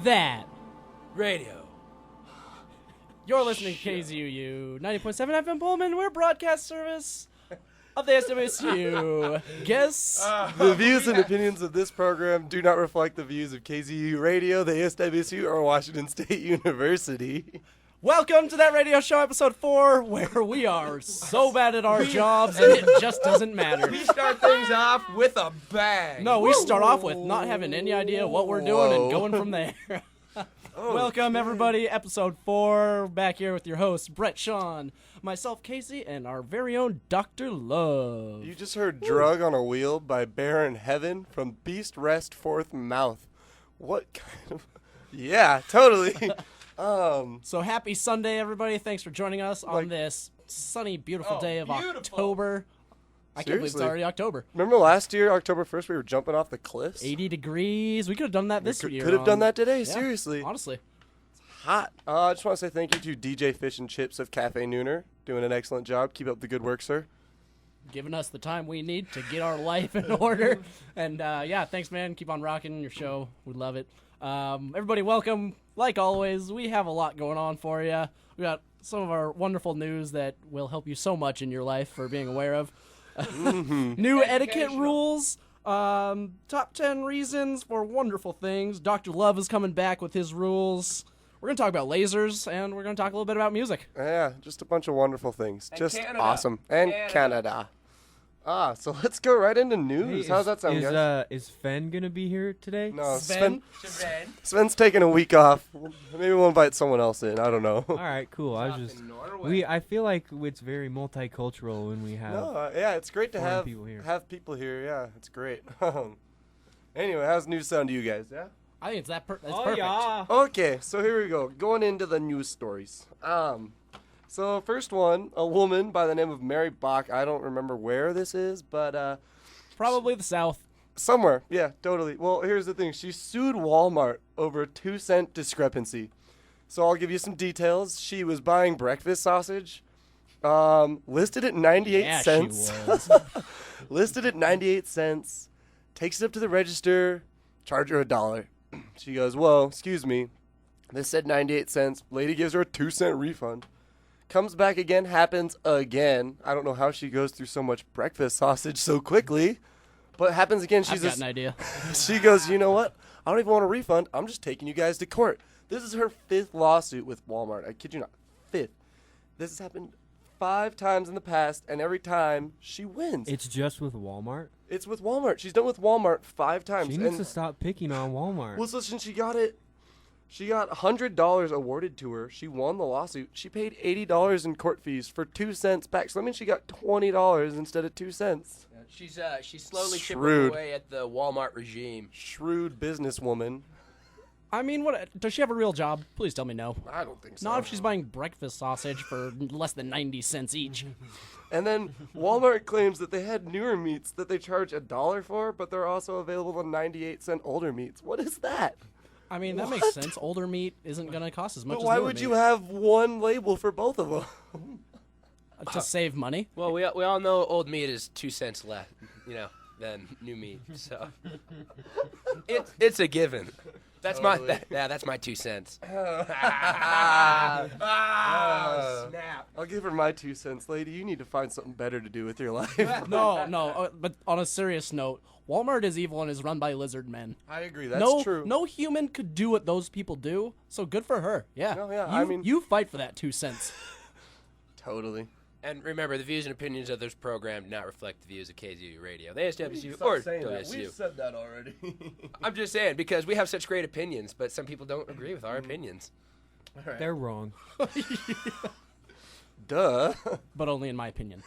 that radio. You're listening to KZUU 90.7 FM Pullman. We're broadcast service of the SWSU. Guess the views and opinions of this program do not reflect the views of KZUU Radio, the SWSU, or Washington State University. Welcome to That Radio Show, episode 4, where we are so bad at our jobs and it just doesn't matter. We start things off with a bang. No, we start off with not having any idea what we're doing and going from there. Welcome, everybody. Episode 4. Back here with your hosts, Brett, Sean, myself, Casey, and our very own Dr. Love. You just heard Drug on a Wheel by Baron Heaven from Beast Rest Fourth Mouth. What kind of... Yeah, totally. So happy Sunday, everybody. Thanks for joining us on this sunny, beautiful day of October. I can't believe it's already October. Remember last year, October 1st, we were jumping off the cliffs? 80 degrees. We could have done that this year. Could have done that today, yeah, seriously. Honestly. It's hot. I just want to say thank you to DJ Fish and Chips of Cafe Nooner. Doing an excellent job. Keep up the good work, sir. Giving us the time we need to get our life in order. And, yeah, thanks, man. Keep on rocking your show. We love it. Everybody, welcome. Like always, we have a lot going on for you. We got some of our wonderful news that will help you so much in your life for being aware of. New etiquette rules, top 10 reasons for wonderful things. Dr. Love is coming back with his rules. We're going to talk about lasers, and we're going to talk a little bit about music. Yeah, just a bunch of wonderful things. And just Canada. awesome. And Canada. So let's go right into news. Hey, How's that sound, guys? Is Fen gonna be here today? No, Sven? Sven's taking a week off. Maybe we'll invite someone else in. I don't know. All right, cool. I feel like it's very multicultural when we have. No, yeah, it's great to have people here. Yeah, it's great. Anyway, how's news sound to you guys? Yeah. I think that's perfect. Yeah. Okay, so here we go. Going into the news stories. So first one, a woman by the name of Mary Bach. I don't remember where this is, but Probably the South. somewhere. Yeah, totally. Well, here's the thing. She sued Walmart over a 2-cent discrepancy. So I'll give you some details. She was buying breakfast sausage, listed at 98 Yeah, cents. she was. Listed at 98 cents. Takes it up to the register, charge her $1. She goes, whoa, excuse me. This said 98 cents. Lady gives her a 2-cent refund. Comes back again, happens again. I don't know how she goes through so much breakfast sausage so quickly. But happens again. I've got an idea. She goes, you know what? I don't even want a refund. I'm just taking you guys to court. This is her 5th lawsuit with Walmart. I kid you not. 5th. This has happened 5 times in the past, and every time she wins. It's just with Walmart? It's with Walmart. She's done with Walmart 5 times. She needs to stop picking on Walmart. Well, listen, she got $100 awarded to her. She won the lawsuit. She paid $80 in court fees for 2 cents back. So that means she got $20 instead of 2 cents. She's slowly chipping Shrewd. away at the Walmart regime. Shrewd businesswoman. I mean, what does she have a real job? Please tell me no. I don't think so. Not if she's buying breakfast sausage for less than 90 cents each. And then Walmart claims that they had newer meats that they charge $1 for, but they're also available in 98-cent older meats. What is that? I mean, that makes sense. Older meat isn't going to cost as much But as why newer would meat. you have one label for both of them? To save money? Well, we all know old meat is 2 cents less, than new meat. So it's a given. That's Totally. that's my 2 cents. Snap. I'll give her my 2 cents, lady. You need to find something better to do with your life. No. But on a serious note, Walmart is evil and is run by lizard men. I agree. That's true. No human could do what those people do, so good for her. Yeah. No, yeah, You fight for that 2 cents. Totally. And remember, the views and opinions of this program do not reflect the views of KZU Radio, the ASWC, or WSU. We've said that already. I'm just saying, because we have such great opinions, but some people don't agree with our opinions. They're wrong. Duh. But only in my opinion.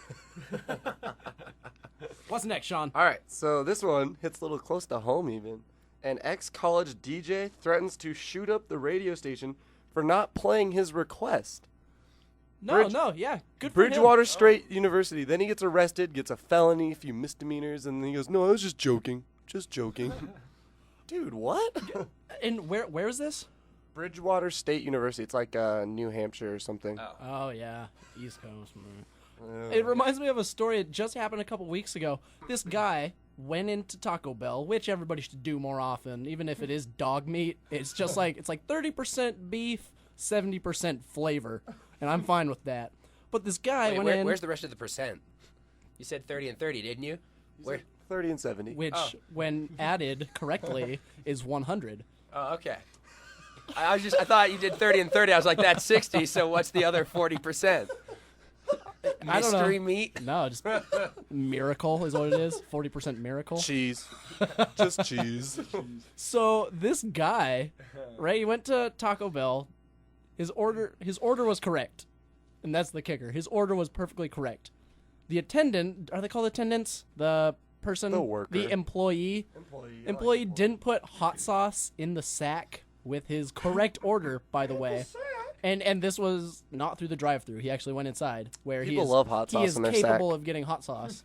What's next, Sean? All right, so this one hits a little close to home even. An ex-college DJ threatens to shoot up the radio station for not playing his request. Yeah, good for him. Bridgewater State University. Then he gets arrested, gets a felony, a few misdemeanors, and then he goes, no, I was just joking. Just joking. Dude, what? And where is this? Bridgewater State University. It's like New Hampshire or something. Oh, yeah. East Coast. It reminds me of a story that just happened a couple weeks ago. This guy went into Taco Bell, which everybody should do more often, even if it is dog meat. It's just like, it's like 30% beef, 70% flavor. And I'm fine with that. But this guy went in... Where's the rest of the percent? You said 30 and 30, didn't you? Where? 30 and 70. Which, when added correctly, is 100. Oh, okay. I thought you did 30 and 30. I was like, that's 60, so what's the other 40%? I don't know. Mystery meat? No, just miracle is what it is. 40% miracle. Cheese. Just cheese. So this guy, right, he went to Taco Bell. His order was correct. And that's the kicker. His order was perfectly correct. The attendant, are they called attendants? The person, The worker. the employee didn't put hot sauce in the sack with his correct order, by the way. And this was not through the drive-thru. He actually went inside where People love hot sauce in their he is sack. capable of getting hot sauce.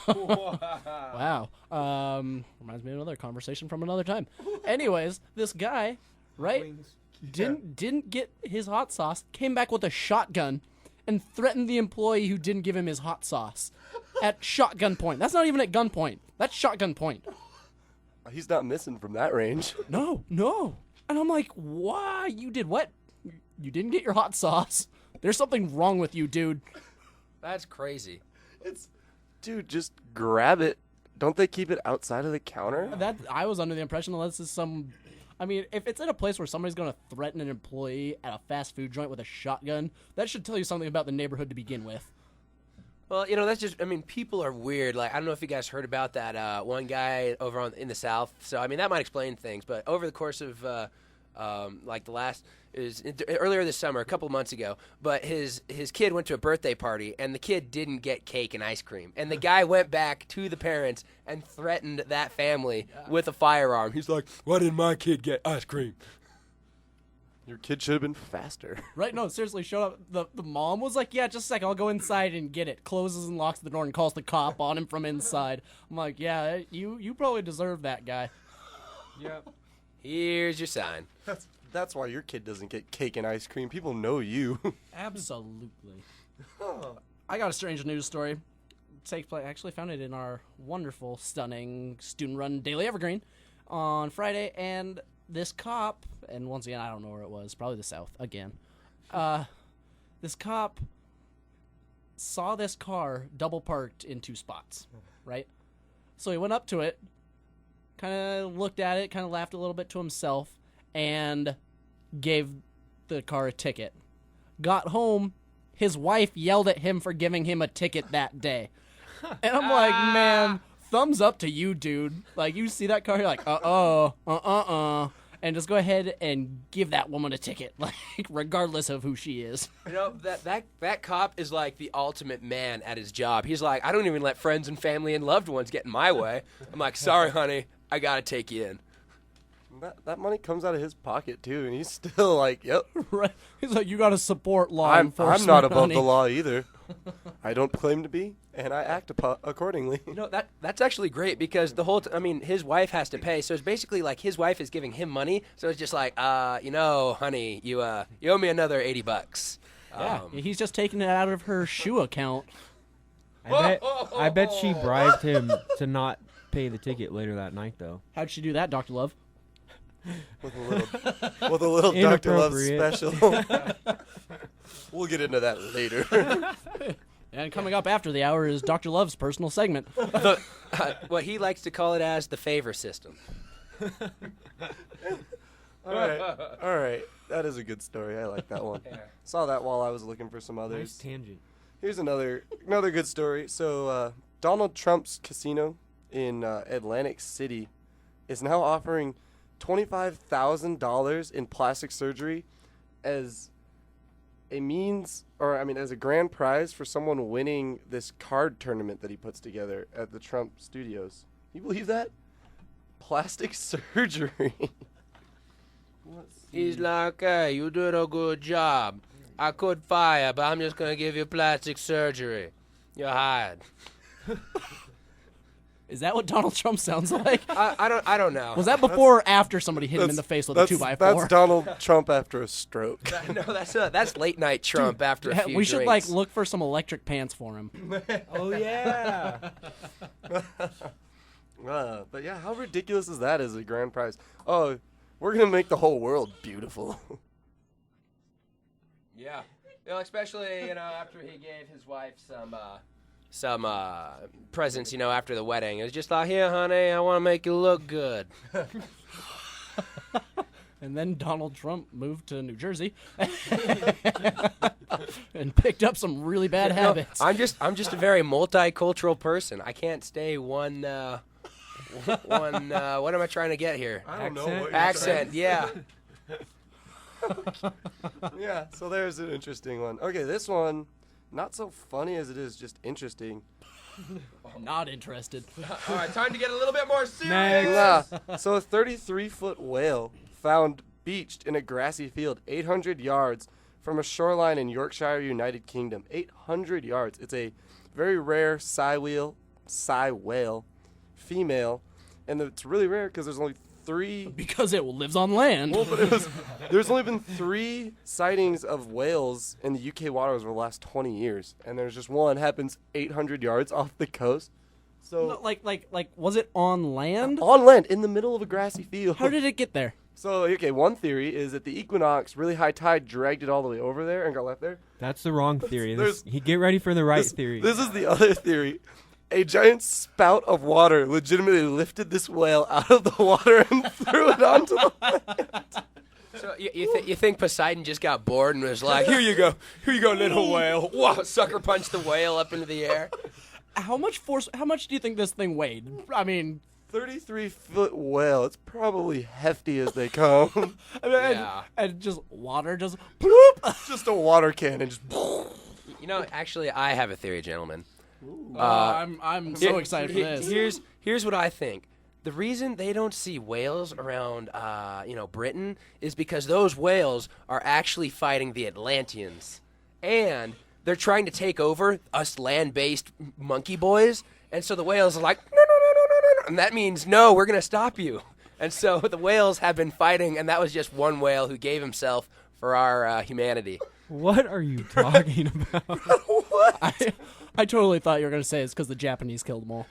Wow. Reminds me of another conversation from another time. Anyways, this guy, right, didn't get his hot sauce, came back with a shotgun and threatened the employee who didn't give him his hot sauce at shotgun point. That's not even at gunpoint. That's shotgun point. He's not missing from that range. No. And I'm like, why? You did what? You didn't get your hot sauce. There's something wrong with you, dude. That's crazy. Dude, just grab it. Don't they keep it outside of the counter? That I was under the impression that this is some... I mean, if it's in a place where somebody's going to threaten an employee at a fast food joint with a shotgun, that should tell you something about the neighborhood to begin with. Well, that's just, people are weird. Like, I don't know if you guys heard about that one guy over in the South. So, that might explain things. But over the course of, earlier this summer, a couple months ago, but his kid went to a birthday party, and the kid didn't get cake and ice cream. And the guy went back to the parents and threatened that family with a firearm. He's like, why didn't my kid get ice cream? Your kid should have been faster. Right? No, seriously, showed up. The mom was like, yeah, just a second, I'll go inside and get it. Closes and locks the door and calls the cop on him from inside. I'm like, yeah, you probably deserve that guy. Yep. Here's your sign. That's why your kid doesn't get cake and ice cream. People know you. Absolutely. I got a strange news story. Takes place. I actually found it in our wonderful, stunning, student-run Daily Evergreen on Friday, and this cop, and once again, I don't know where it was, probably the South again. This cop saw this car double parked in 2 spots, right? So he went up to it, kind of looked at it, kind of laughed a little bit to himself, and gave the car a ticket. Got home, his wife yelled at him for giving him a ticket that day. And I'm like, man, thumbs up to you, dude. Like, you see that car, you're like, and just go ahead and give that woman a ticket, like, regardless of who she is. You know, that cop is like the ultimate man at his job. He's like, I don't even let friends and family and loved ones get in my way. I'm like, sorry, honey, I gotta take you in. That money comes out of his pocket, too, and he's still like, yep. Right? He's like, you gotta support law enforcement. I'm not above honey. the law either. I don't claim to be, and I act accordingly. You know, that's actually great because the whole his wife has to pay, so it's basically like his wife is giving him money, so it's just like, honey, you owe me another $80. Yeah, he's just taking it out of her shoe account. I bet she bribed him to not pay the ticket later that night, though. How'd she do that, Dr. Love? With a little Dr. Love special. We'll get into that later. And coming up after the hour is Dr. Love's personal segment. What he likes to call it as the favor system. All right. That is a good story. I like that one. Yeah. Saw that while I was looking for some Nice others. tangent. Here's another good story. So Donald Trump's casino in Atlantic City is now offering $25,000 in plastic surgery as as a grand prize for someone winning this card tournament that he puts together at the Trump studios. You believe that? Plastic surgery. He's like, hey, you did a good job. I could fire, but I'm just gonna give you plastic surgery. You're hired. Is that what Donald Trump sounds like? I don't know. Was that before or after somebody hit him in the face with a 2x4? That's Donald Trump after a stroke. No, that's late night Trump after a few we should drinks. look for some electric pants for him. Oh, yeah. But yeah, how ridiculous is that as a grand prize? Oh, we're going to make the whole world beautiful. Yeah. Especially, after he gave his wife some presents, after the wedding. It was just like, here, honey, I want to make you look good. And then Donald Trump moved to New Jersey and picked up some really bad habits. I'm just a very multicultural person. I can't stay one what am I trying to get here? I don't know what you're Accent, yeah. Yeah, so there's an interesting one. Okay, this one, not so funny as it is just interesting. I'm not interested. All right, time to get a little bit more serious. So a 33-foot whale found beached in a grassy field 800 yards from a shoreline in Yorkshire, United Kingdom. 800 yards. It's a very rare sei whale, female, and it's really rare because there's only 3. Because it lives on land. Well, but there's only been 3 sightings of whales in the UK waters over the last 20 years, and there's just one happens 800 yards off the coast. So No, like, was it on land? on land in the middle of a grassy field. How did it get there? So, okay, one theory is that the equinox, really high tide, dragged it all the way over there and got left there. That's the wrong theory. There's- Get ready for the right theory. This is the other theory. A giant spout of water legitimately lifted this whale out of the water and threw it onto the land. So you think Poseidon just got bored and was like, here you go, little whale. Wow, sucker punched the whale up into the air. How much do you think this thing weighed? I mean, 33-foot whale. It's probably hefty as they come. Yeah. and just water, just bloop. Just a water cannon. Just Actually, I have a theory, gentlemen. I'm so excited for this. Here's what I think. The reason they don't see whales around, Britain is because those whales are actually fighting the Atlanteans, and they're trying to take over us land-based monkey boys. And so the whales are like, no, no, no, no, no, no, and that means no, we're gonna stop you. And so the whales have been fighting, and that was just one whale who gave himself for our humanity. What are you talking about? I totally thought you were going to say it's because the Japanese killed them all.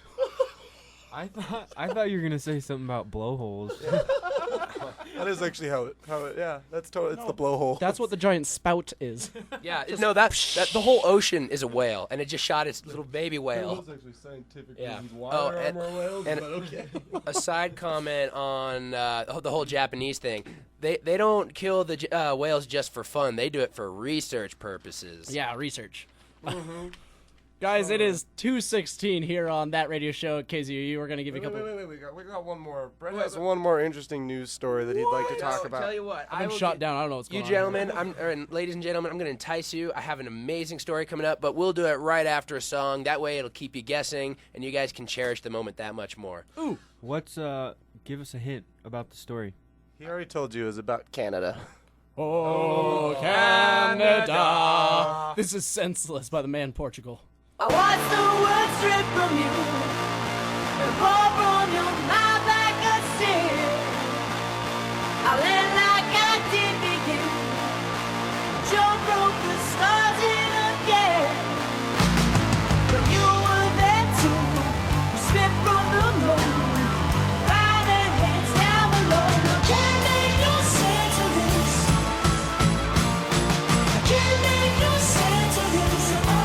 I thought you were gonna say something about blowholes. That is actually how it yeah, that's totally, it's the blowhole. That's what the giant spout is. Yeah, that the whole ocean is a whale, and it just shot its little baby whale. Those actually scientific Yeah. reasons why Oh, there are and- more whales, and- but okay. A side comment on the whole Japanese thing. They don't kill the whales just for fun. They do it for research purposes. Yeah, research. Guys, it is 2:16 here on That Radio Show at KZUU. We're going to give you a couple... Wait, we got one more. Brett has one more interesting news story that he'd like to talk about. Tell you what, I've been shot down. I don't know what's You going on. gentlemen, and ladies and gentlemen, I'm going to entice you. I have an amazing story coming up, but we'll do it right after a song. That way it'll keep you guessing, and you guys can cherish the moment that much more. Ooh. What's give us a hint about the story. He already told you it was about Canada. Oh, Canada. This is Senseless by the man Portugal. I watched the words strip from you and pour from your mouth like a sin. I let like I did begin. Joe broke the stars in again. But you were there too. You spit from the moon. Right and hands down below. I can't make no sense of this. I can't make no sense of this at all.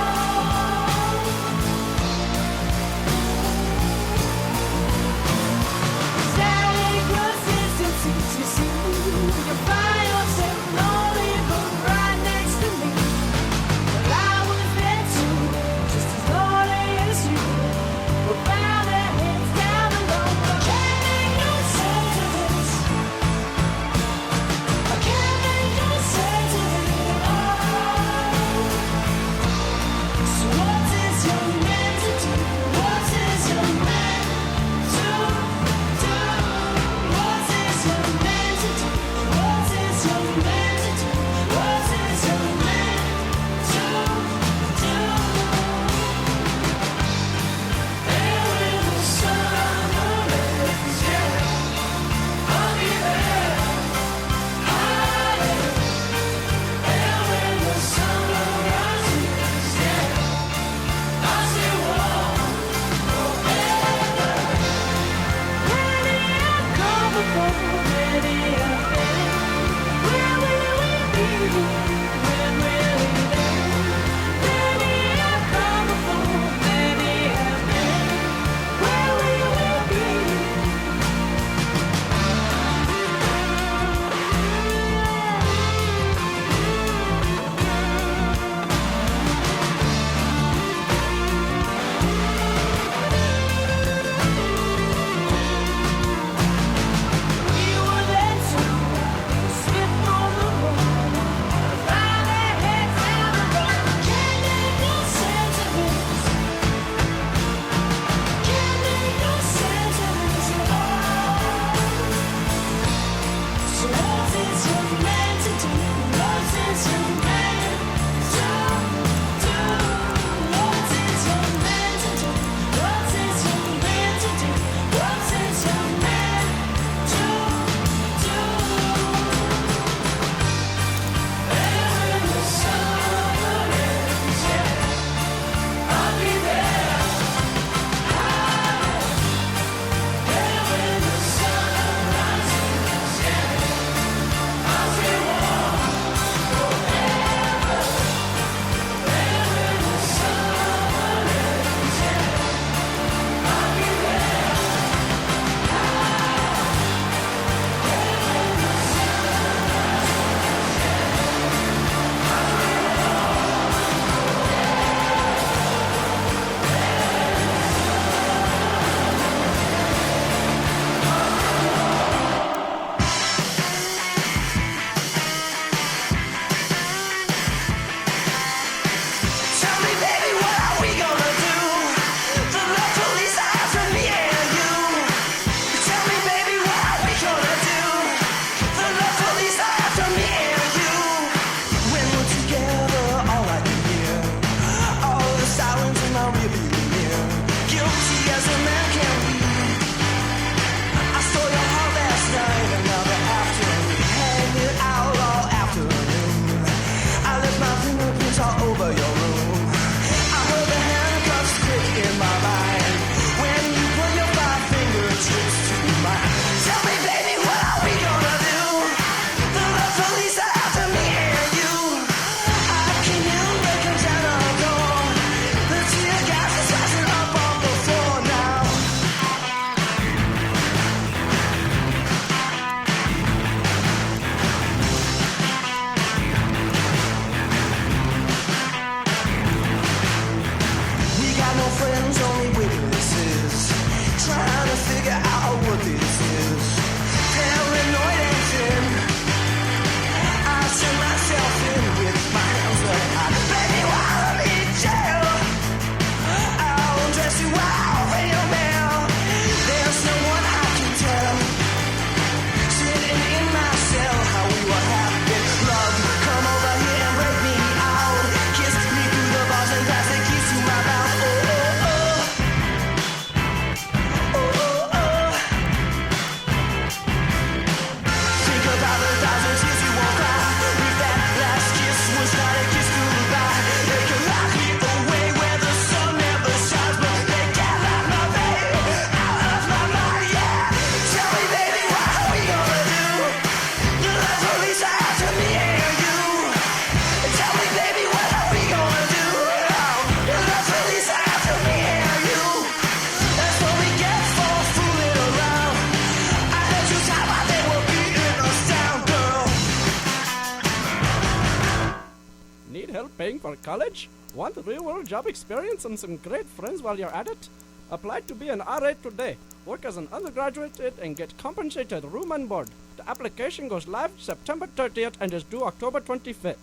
for college? Want real-world job experience and some great friends while you're at it? Apply to be an RA today. Work as an undergraduate and get compensated room and board. The application goes live September 30th and is due October 25th.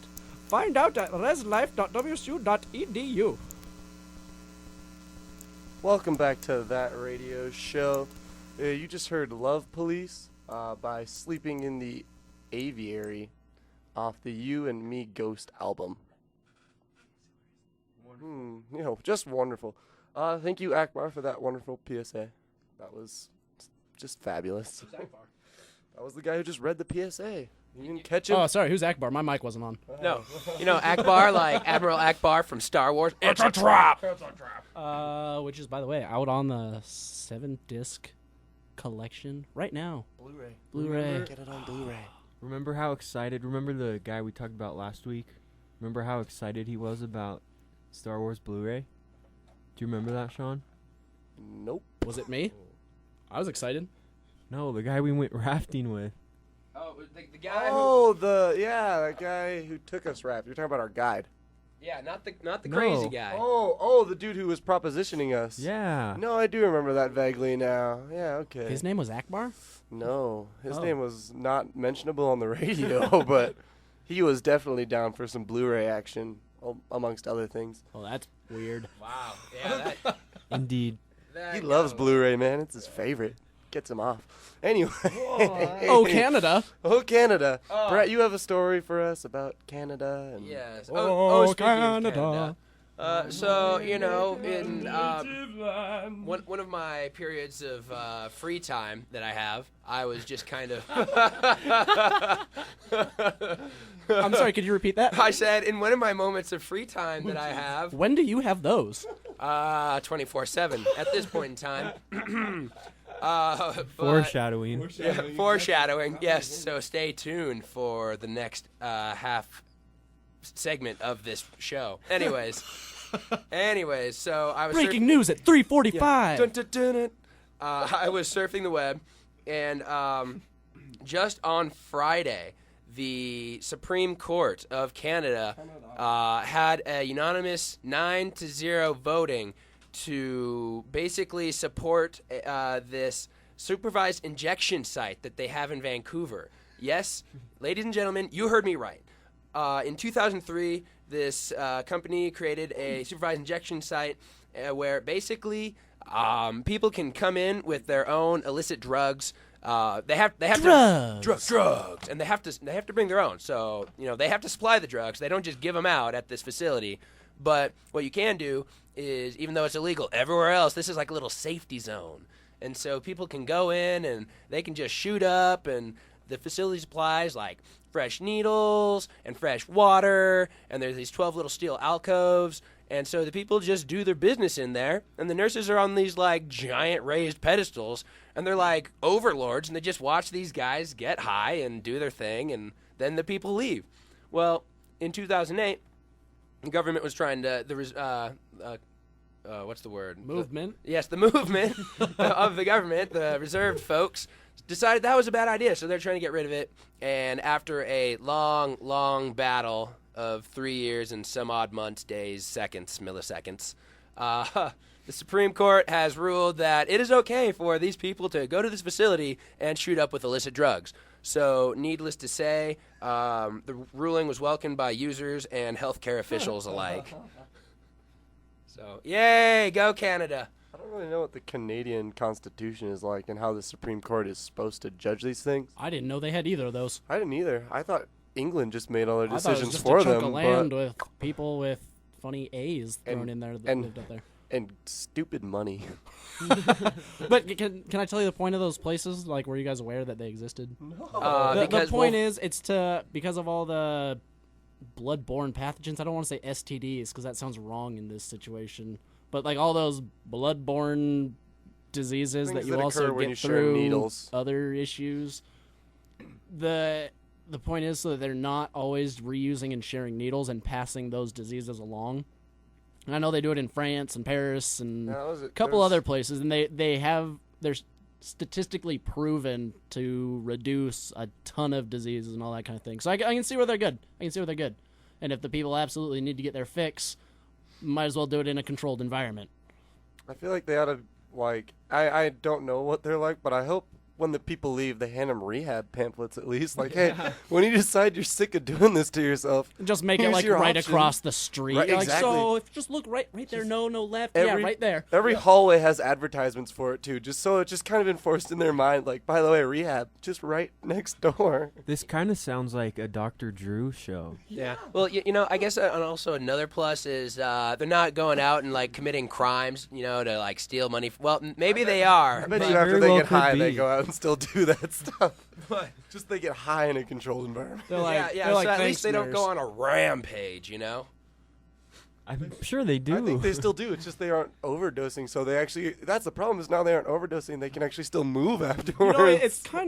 Find out at reslife.wsu.edu. Welcome back to That Radio Show. You just heard Love Police by Sleeping in the Aviary off the You and Me Ghost album. Just wonderful. Thank you, Akbar, for that wonderful PSA. That was just fabulous. That was the guy who just read the PSA. You didn't catch him? Oh, sorry. Who's Akbar? My mic wasn't on. No. You know Akbar, like Admiral Akbar from Star Wars? It's a trap! Which is, by the way, out on the 7-disc collection right now. Blu-ray. Get it on Blu-ray. Remember the guy we talked about last week? Remember how excited he was about Star Wars Blu-ray? Do you remember that, Sean? Nope. Was it me? I was excited. No, the guy we went rafting with. Oh, the guy that guy who took us raft. You're talking about our guide. Yeah, not the No. crazy guy. Oh, the dude who was propositioning us. Yeah. No, I do remember that vaguely now. Yeah, okay. His name was Akbar? No, his Oh. name was not mentionable on the radio, but he was definitely down for some Blu-ray action, amongst other things. Well, that's weird. Wow. Yeah, Indeed. He loves Blu-ray, man. It's his favorite. Gets him off. Anyway. Oh, Canada. Oh, Canada. Oh. Brett, you have a story for us about Canada? And Yes. Oh, speaking of Canada. So, you know, in one of my periods of free time that I have, I was just kind of... I'm sorry, could you repeat that? I said, in one of my moments of free time that I have, When do you have those? 24/7 at this point in time. But- Foreshadowing. Yeah, foreshadowing, yes. So stay tuned for the next half segment of this show. Anyways, so I was Breaking news at 3:45. Dun, dun, dun, dun. I was surfing the web, and just on Friday, the Supreme Court of Canada had a unanimous 9-0 voting to basically support this supervised injection site that they have in Vancouver. Yes, ladies and gentlemen, you heard me right. In 2003, this company created a supervised injection site where basically people can come in with their own illicit drugs. They have Drugs. drugs, and they have to bring their own. So they have to supply the drugs. They don't just give them out at this facility. But what you can do is, even though it's illegal everywhere else, this is like a little safety zone. And so people can go in and they can just shoot up, and the facility supplies like fresh needles and fresh water, and there's these 12 little steel alcoves. And so the people just do their business in there, and the nurses are on these like giant raised pedestals, and they're like overlords, and they just watch these guys get high and do their thing, and then the people leave. Well, in 2008, the government was trying to what's the word? Movement. Yes, the movement of the government, the reserved folks, decided that was a bad idea, so they're trying to get rid of it. And after a long, long battle of 3 years and some odd months, days, seconds, milliseconds, the Supreme Court has ruled that it is okay for these people to go to this facility and shoot up with illicit drugs. So, needless to say, the ruling was welcomed by users and healthcare officials alike. So, yay, go Canada. I don't really know what the Canadian Constitution is like and how the Supreme Court is supposed to judge these things. I didn't know they had either of those. I didn't either. I thought England just made all their I thought it was decisions just for a chunk them. of land but, with people with funny A's thrown And- in there that and- lived up there. and stupid money. But can I tell you the point of those places? Like, were you guys aware that they existed? The Because, point well, is, it's because of all the blood-borne pathogens. I don't want to say STDs because that sounds wrong in this situation. But like all those blood-borne diseases Things that you that also occur when get you share through needles. other issues. The point is so that they're not always reusing and sharing needles and passing those diseases along. And I know they do it in France and Paris and a couple other places, and they're statistically proven to reduce a ton of diseases and all that kind of thing. So I can see where they're good. And if the people absolutely need to get their fix, might as well do it in a controlled environment. I feel like they ought to, I don't know what they're like, but I hope when the people leave, they hand them rehab pamphlets at least. Like, hey, when you decide you're sick of doing this to yourself, Just make it here's like your right option. across the street. Right, You're exactly. Like, so if just look right there, no left. Every- yeah, right there. Every hallway has advertisements for it, too, just so it's just kind of enforced in their mind. Like, by the way, rehab, just right next door. This kind of sounds like a Dr. Drew show. Yeah. Well, you know, I guess and also another plus is they're not going out and like committing crimes, you know, to like steal money. Well, maybe they are. I bet They you after very they well get could high, they be. go out and still do that stuff. But- Just they get high in a controlled environment. They're like, yeah. they're like, So at "Thanks, least they don't nurse." go on a rampage, you know. I'm sure they do. I think they still do. It's just they aren't overdosing. So they actually, that's the problem is now they aren't overdosing. They can actually still move You afterwards. know,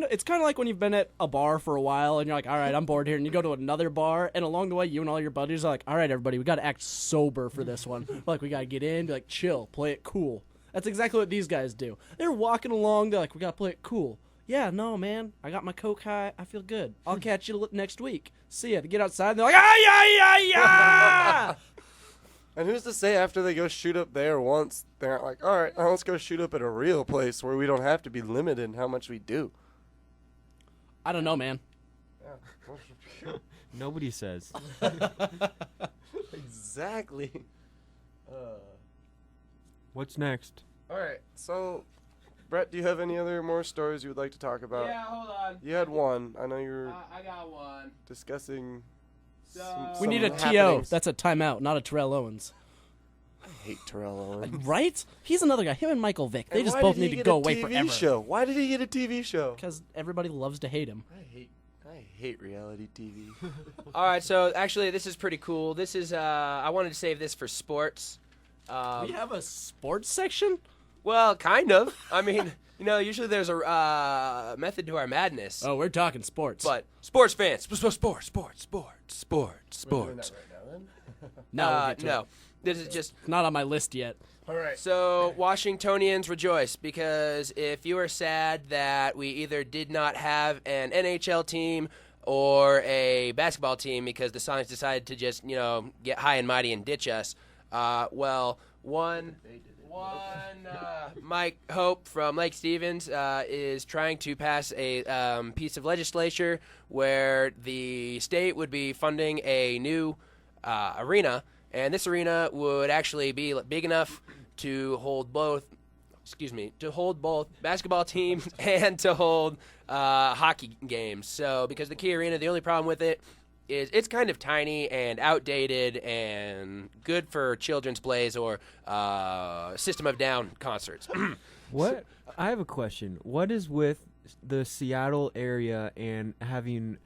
it's kind of like when you've been at a bar for a while and you're like, all right, I'm bored here, and you go to another bar, and along the way, you and all your buddies are like, all right, everybody, we got to act sober for this one. Like, we got to get in, be like, chill, play it cool. That's exactly what these guys do. They're walking along, they're like, we got to play it cool. Yeah, no, man, I got my Coke high, I feel good. I'll catch you next week. See ya. They get outside, and they're like, ah. And who's to say after they go shoot up there once, they're not like, all right, now let's go shoot up at a real place where we don't have to be limited in how much we do. I don't know, man. Nobody says. Exactly. What's next? All right, so, Brett, do you have any other more stories you would like to talk about? hold on. You had one. I know you were I got one. discussing. We need a TO. happenings. That's a timeout, not a Terrell Owens. I hate Terrell Owens. Right? He's another guy. Him and Michael Vick. They And just why both did he need to get go a away TV forever. Show? Why did he get a TV show? Because everybody loves to hate him. I hate reality TV. All right, so actually, this is pretty cool. This is I wanted to save this for sports. We have a sports section? Well, kind of. I mean, you know, usually there's a method to our madness. Oh, we're talking sports. But sports fans, sports. no, Victor. No, this is just Not on my list yet. All right. so Washingtonians rejoice because if you are sad that we either did not have an NHL team or a basketball team because the Sonics decided to just get high and mighty and ditch us, Mike Hope from Lake Stevens is trying to pass a piece of legislature where the state would be funding a new arena, and this arena would actually be big enough to hold both basketball teams and to hold hockey games. So because the Key Arena, the only problem with it is it's kind of tiny and outdated and good for children's plays or System of Down concerts. What? I have a question. What is with the Seattle area and having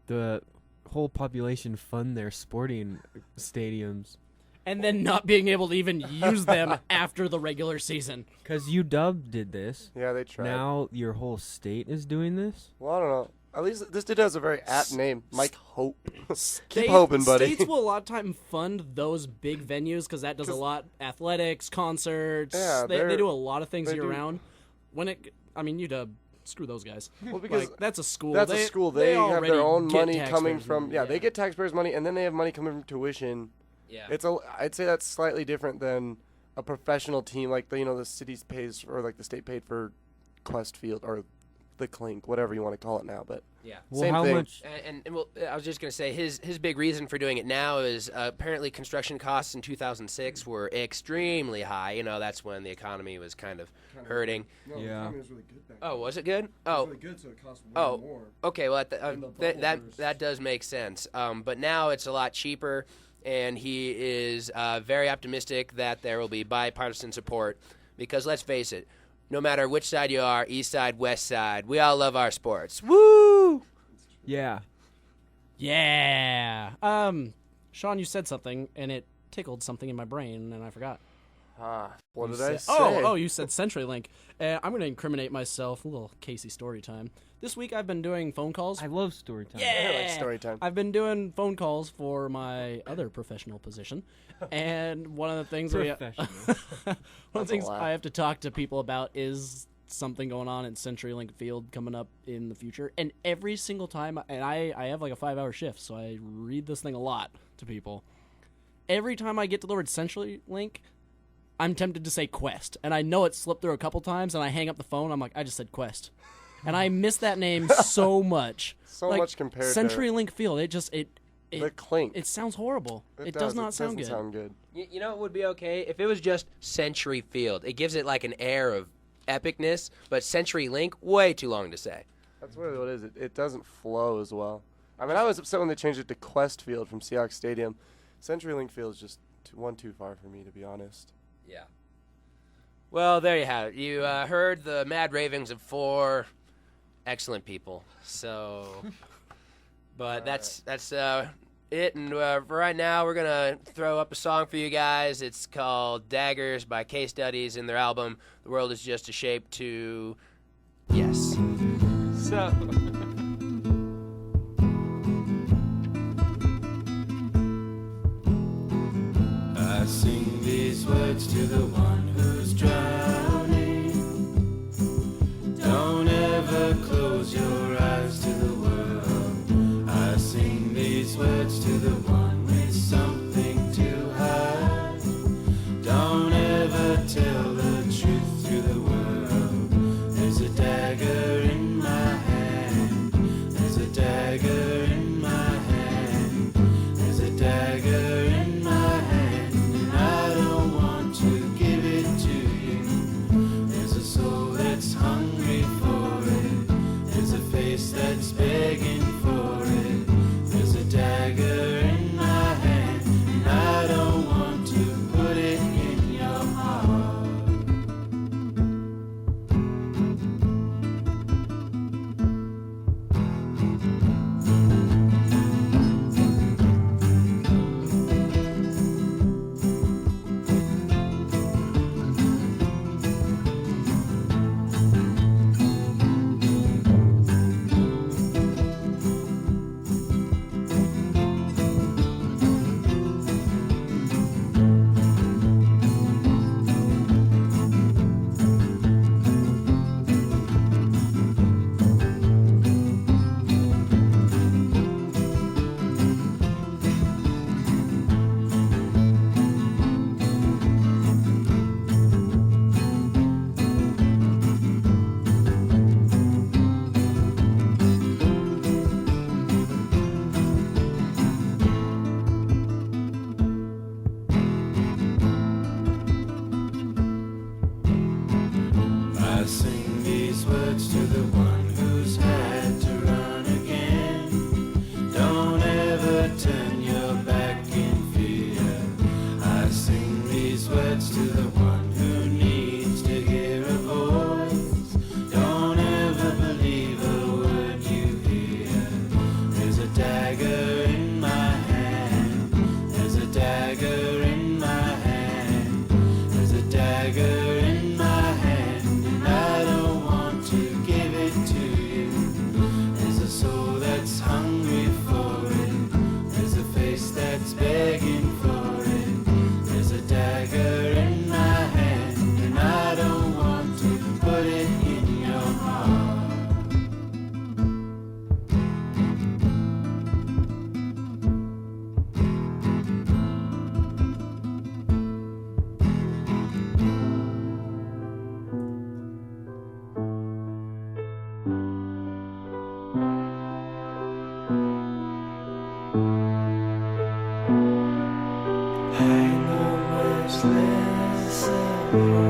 the whole population fund their sporting stadiums? And then not being able to even use them after the regular season. Because UW did this. Yeah, they tried. Now your whole state is doing this? Well, I don't know. At least this dude has a very apt name, Mike Hope. Keep State- hoping, buddy. States will a lot of time fund those big venues because that does a lot. Athletics, concerts. Yeah, they do a lot of things they year do. round. UW, screw those guys. Well, because Like, that's a school. that's a school. They have already their own get money taxpayers' coming from. money, Yeah, they get taxpayers' money, and then they have money coming from tuition. Yeah. I'd say that's slightly different than a professional team, like the city pays or like the state paid for Quest Field or the Clink, whatever you want to call it now. But Yeah. Well, Same how thing. much? And well, I was just going to say his big reason for doing it now is apparently construction costs in 2006 were extremely high. You know, that's when the economy was kind of hurting. Yeah. was really good back Oh, was it good? Oh, good, so it cost way Oh. more. okay. Well, And the that bubble burst. that does make sense. But now it's a lot cheaper, and he is very optimistic that there will be bipartisan support because let's face it, no matter which side you are, east side, west side, we all love our sports. Woo! Yeah. Yeah. Sean, you said something, and it tickled something in my brain, and I forgot. What You did I said- say? Oh, you said CenturyLink. I'm going to incriminate myself. A little Casey story time. This week I've been doing phone calls. I love story time. Yeah. I like story time. I've been doing phone calls for my other professional position, and one of the things Professional. one of the That's a things laugh. I have to talk to people about is something going on at CenturyLink Field coming up in the future. And every single time, and I have like a 5-hour shift, so I read this thing a lot. to people. Every time I get to the word CenturyLink, I'm tempted to say Quest, and I know it slipped through a couple times, and I hang up the phone. I'm like, I just said Quest, and I miss that name so much. So like, much compared to CenturyLink Field. the clink. It sounds horrible. It does not sound good. Sound good. You know, it would be okay if it was just Century Field. It gives it like an air of epicness, but CenturyLink, way too long to say. That's what it is. It doesn't flow as well. I mean, I was upset when they changed it to Quest Field from Seahawks Stadium. CenturyLink Field is just one too far for me, to be honest. Yeah. Well, there you have it. You heard the mad ravings of 4 excellent people. So, but that's it. And for right now, we're gonna throw up a song for you guys. It's called "Daggers" by K Studies in their album "The World Is Just a Shape to." Yes. So. I sing these words to the one who's drowning. Don't ever close your eyes to the world. I sing these words to the one with something to hide. Don't ever tell the truth to the world. There's a dagger in my hand. There's a dagger in my hand. There's a dagger in my hand. I don't want to give it to you. There's a soul that's hungry for it. There's a face that's begging for it. There's a dagger in my hand, and I don't want to put it in your heart. I sing these words to the one who's had to run again. Don't ever turn your back in fear. I sing these words to the one who needs to hear a voice. Don't ever believe a word you hear. There's a dagger in my hand. There's a dagger in my hand. There's a dagger in my hand. I don't want to give it to you. There's a soul that's hungry for it. There's a face that's begging for it. There's a dagger in my hand, and I don't want to put it in your heart. I know much less of you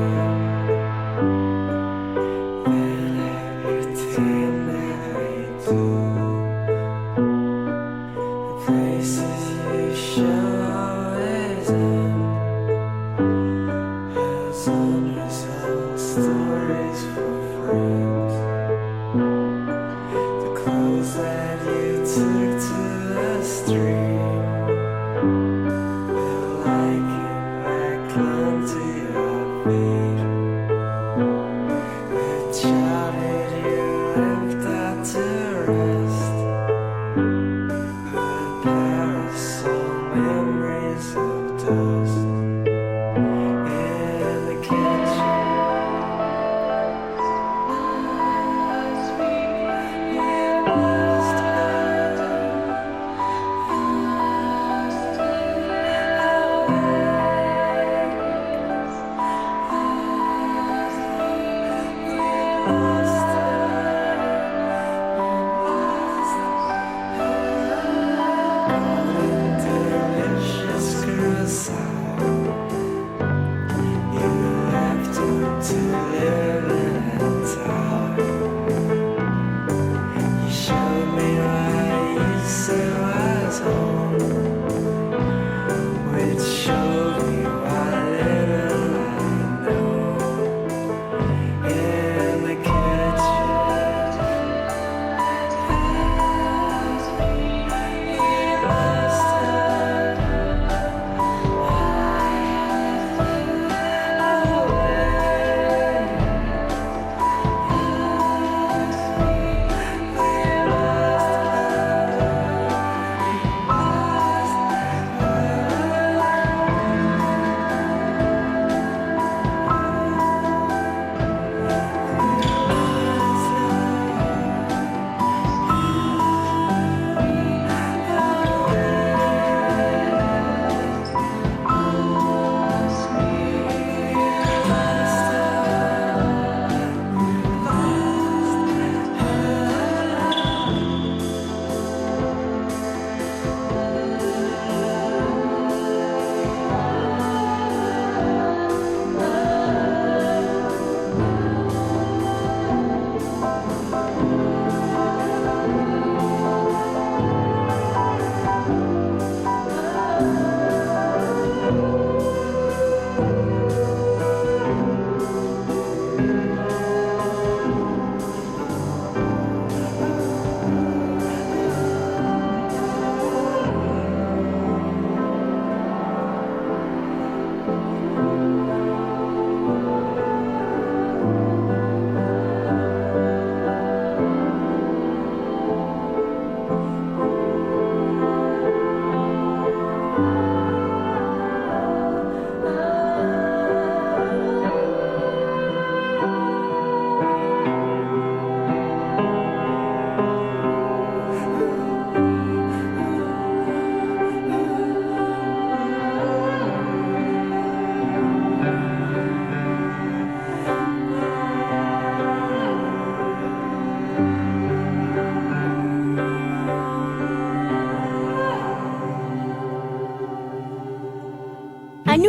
than everything that I do. The places you show always end as unresolved stories for friends. The clothes that you took to the street. Like it back onto your feet.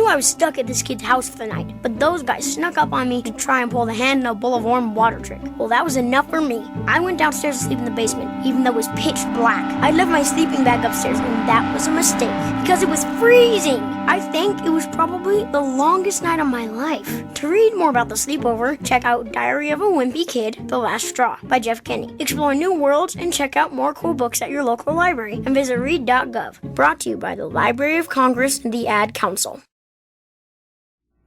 I was stuck at this kid's house for the night, but those guys snuck up on me to try and pull the hand in a bowl of warm water trick. Well, that was enough for me. I went downstairs to sleep in the basement, even though it was pitch black. I left my sleeping bag upstairs, and that was a mistake, because it was freezing. I think it was probably the longest night of my life. To read more about the sleepover, check out Diary of a Wimpy Kid, The Last Straw by Jeff Kinney. Explore new worlds and check out more cool books at your local library, and visit read.gov. Brought to you by the Library of Congress and the Ad Council.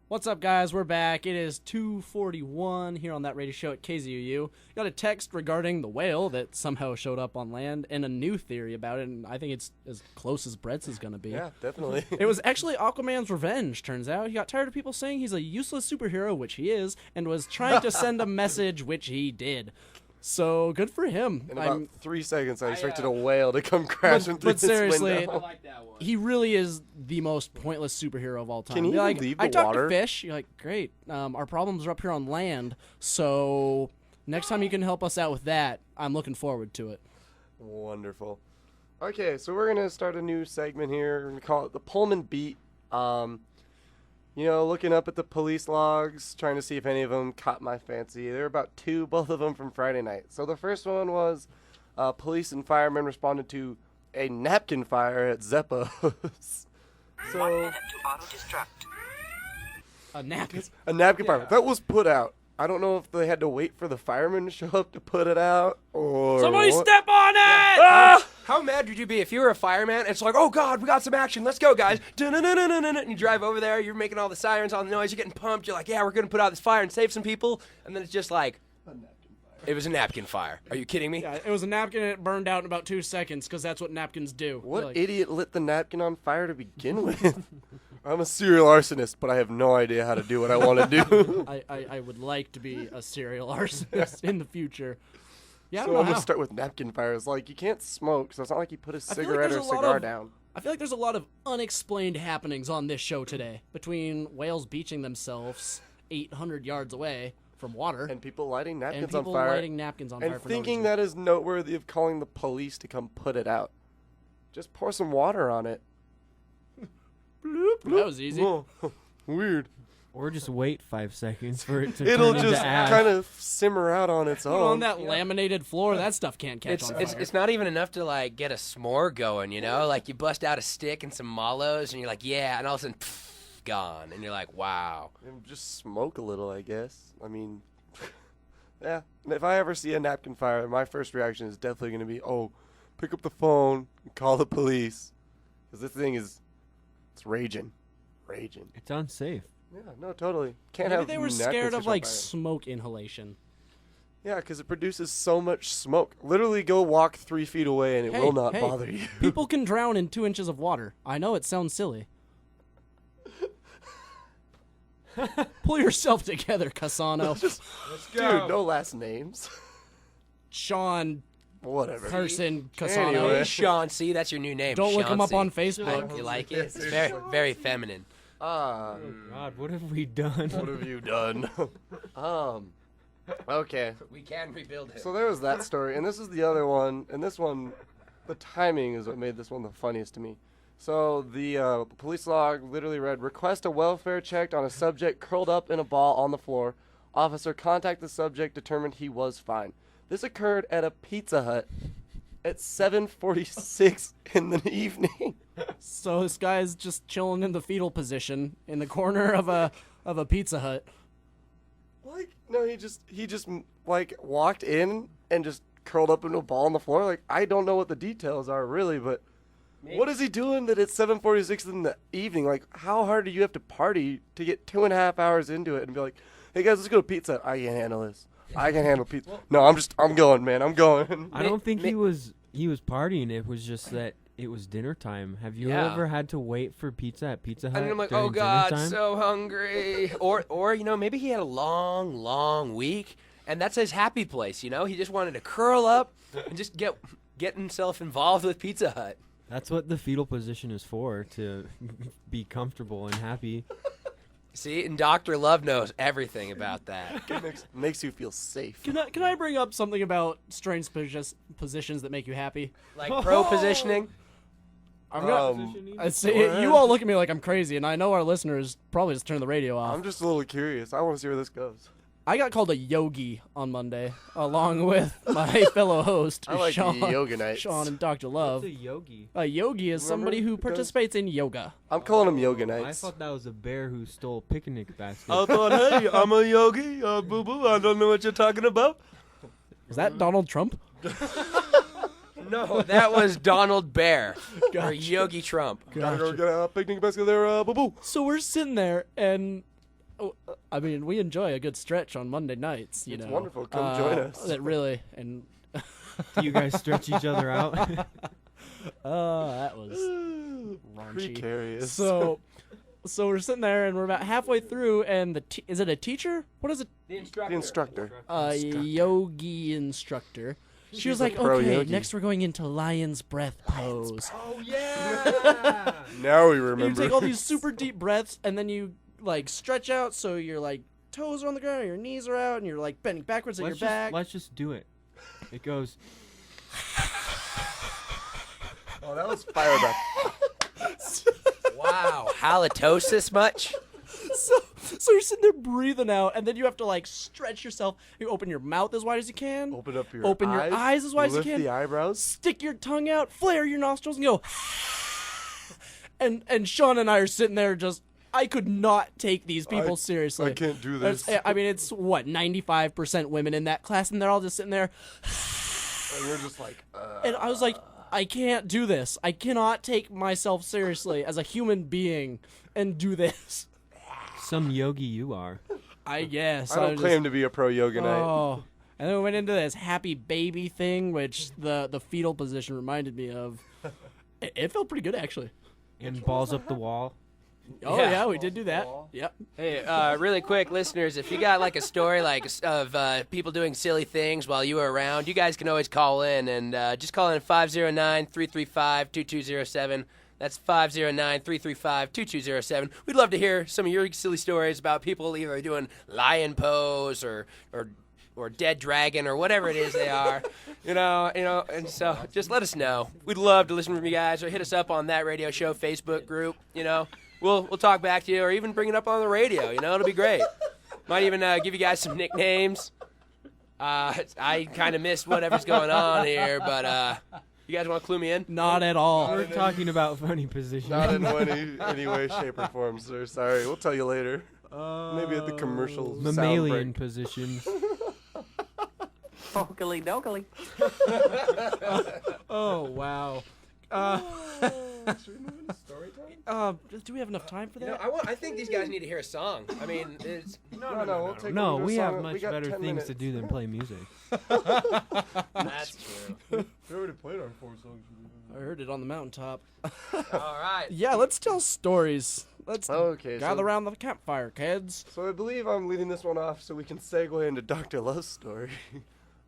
What's up, guys? We're back. It is 2:41 here on That Radio Show at KZUU. Got a text regarding the whale that somehow showed up on land and a new theory about it, and I think it's as close as Brett's is going to be. Yeah, definitely. It was actually Aquaman's revenge, turns out. He got tired of people saying he's a useless superhero, which he is, and was trying to send a message, which he did. So, good for him. In about 3 seconds, I expected a whale to come crashing through But this seriously, window. he really is the most pointless superhero of all time. Can he You're even like, leave I the talk water? to fish. You're like, great. Our problems are up here on land. So next time you can help us out with that, I'm looking forward to it. Wonderful. Okay, so we're going to start a new segment here. We're going to call it the Pullman Beat. Looking up at the police logs, trying to see if any of them caught my fancy. There were about 2, both of them from Friday night. So the first one was police and firemen responded to a napkin fire at Zeppo's. So A napkin. a napkin fire that was put out. I don't know if they had to wait for the firemen to show up to put it out or Somebody what. step on it! Ah! How mad would you be if you were a fireman? It's like, oh God, we got some action. Let's go, guys. And you drive over there. You're making all the sirens, all the noise. You're getting pumped. You're like, yeah, we're gonna put out this fire and save some people. And then it's just like, it was a napkin fire. Are you kidding me? Yeah, it was a napkin and it burned out in about 2 seconds because that's what napkins do. What You're like, idiot lit the napkin on fire to begin with? I'm a serial arsonist, but I have no idea how to do what I want to do. I would like to be a serial arsonist in the future. Yeah, I So don't I'm know gonna how. start with napkin fires. Like, you can't smoke, so it's not like you put a feel like cigarette or there's a lot cigar of- down. I feel like there's a lot of unexplained happenings on this show today, between whales beaching themselves 800 yards away from water And people lighting napkins and people on fire. lighting napkins on fire and for thinking no reason. that is noteworthy of calling the police to come put it out. Just pour some water on it. That was easy. Oh, weird. Or just wait 5 seconds for it to It'll turn into just ash. kind of simmer out on its Put own. on that laminated floor, that stuff can't catch It's, on it's fire. it's not even enough to like get a s'more going, you know? Like you bust out a stick and some mallows and you're like, yeah, and all of a sudden, pff, gone. And you're like, wow. And just smoke a little, I guess. I mean, yeah. And if I ever see a napkin fire, my first reaction is definitely going to be, oh, pick up the phone and call the police. Because this thing is, it's raging. Raging. It's unsafe. Yeah, no, totally. Can't Maybe have they were napkins scared of catch on like fire. smoke inhalation. Yeah, because it produces so much smoke. Literally go walk 3 feet away and it Hey, will not hey, bother you. People can drown in 2 inches of water. I know it sounds silly. Pull yourself together, Casano. Dude, no last names. Sean Whatever. Person Casano. Anyway. Hey, Sean C, that's your new name. Don't look him up Sean on C. Facebook. You like it? It's very, very feminine. Ah, God, what have we done? what have you done? Okay. We can rebuild it. So there was that story, and this is the other one, and this one, the timing is what made this one the funniest to me. So the police log literally read, request a welfare check on a subject curled up in a ball on the floor. Officer contact the subject, determined he was fine. This occurred at a Pizza Hut at 7:46 in the evening. So this guy's just chilling in the fetal position in the corner of a Pizza Hut. Like, no, he just like walked in and just curled up into a ball on the floor. Like, I don't know what the details are really, but what is he doing that it's 7:46 in the evening? Like, how hard do you have to party to get 2.5 hours into it and be like, hey guys, let's go to Pizza Hut. I can't handle this. I can handle pizza. No, I'm going, man. I'm going. I don't think he was partying. It was just that it was dinner time. Have you Yeah. ever had to wait for pizza at Pizza Hut? And I'm like, during oh dinner God, time? so hungry. Or you know, maybe he had a long, long week, and that's his happy place. You know, he just wanted to curl up and just get himself involved with Pizza Hut. That's what the fetal position is for, to be comfortable and happy. See, and Dr. Love knows everything about that. Makes you feel safe. Can I bring up something about strange positions that make you happy? Like pro positioning. I'm gonna. I Go say ahead. you all look at me like I'm crazy, and I know our listeners probably just turn the radio off. I'm just a little curious. I want to see where this goes. I got called a yogi on Monday, along with my fellow host I like Sean, yoga nights. Sean and Dr. Love. What's a yogi? A yogi is somebody who Remember? participates in yoga. I'm calling them yoga I nights. thought that was a bear who stole a picnic basket. I thought, hey, I'm a yogi. Boo boo. I don't know what you're talking about. Is that Donald Trump? No, that was Donald Bear or Gotcha. Yogi Trump. Gotta go get a picnic basket there, boo boo. So we're sitting there, and I mean, we enjoy a good stretch on Monday nights. You It's know, wonderful. Come join us. That really and Do you guys stretch each other out? that was raunchy. Precarious. So we're sitting there, and we're about halfway through, and is it a teacher? What is it? The the instructor. A yogi instructor. She was a like, pro okay, yogi. next we're going into lion's breath pose. Oh yeah. Now we You remember. take all these super deep breaths, and then you like stretch out so your like toes are on the ground, and your knees are out, and you're like bending backwards at your back. Let's just do it. It goes. Oh, that was fire breath. Wow. Halitosis much? So you're sitting there breathing out, and then you have to like stretch yourself. You open your mouth as wide as you can. Open up your Open eyes. your eyes as wide as you lift can. the eyebrows. Stick your tongue out, flare your nostrils, and go. And Sean and I are sitting there just. I could not take these people seriously. I can't do this. I mean, it's what 95% women in that class, and they're all just sitting there. And you're just like, And I was like, I can't do this. I cannot take myself seriously as a human being and do this. Some yogi you are. I guess. I don't was claim to be a pro yoga night. Oh. And then we went into this happy baby thing, which the fetal position reminded me of. It felt pretty good, actually. And balls up the wall. Oh, Yeah. yeah, we did do that. Yep. Hey, really quick, listeners, if you got like a story like of people doing silly things while you were around, you guys can always call in and just call in 509-335-2207. That's 509-335-2207. We'd love to hear some of your silly stories about people either doing lion pose or dead dragon or whatever it is they are, you know, and so just let us know. We'd love to listen from you guys, or hit us up on That Radio Show Facebook group, you know. We'll talk back to you, or even bring it up on the radio, you know. It'll be great. Might even give you guys some nicknames. I kind of missed whatever's going on here, but you guys want to clue me in? Not at all. We're talking about funny positions. Not in any way, shape, or form, sir. Sorry. We'll tell you later. Maybe at the commercial sound Mammalian break. positions. Okily dokily. Oh, wow. Do we have enough time for that? I think these guys need to hear a song. I mean, it's No, we'll take No, over we the have song. much We got better 10 things to minutes. do than play music. that's true. We already played our 4 songs. I heard it on the mountaintop. All right. Yeah, let's tell stories. Let's Okay, gather so- around the campfire, kids. So I believe I'm leading this one off so we can segue into Dr. Love's story.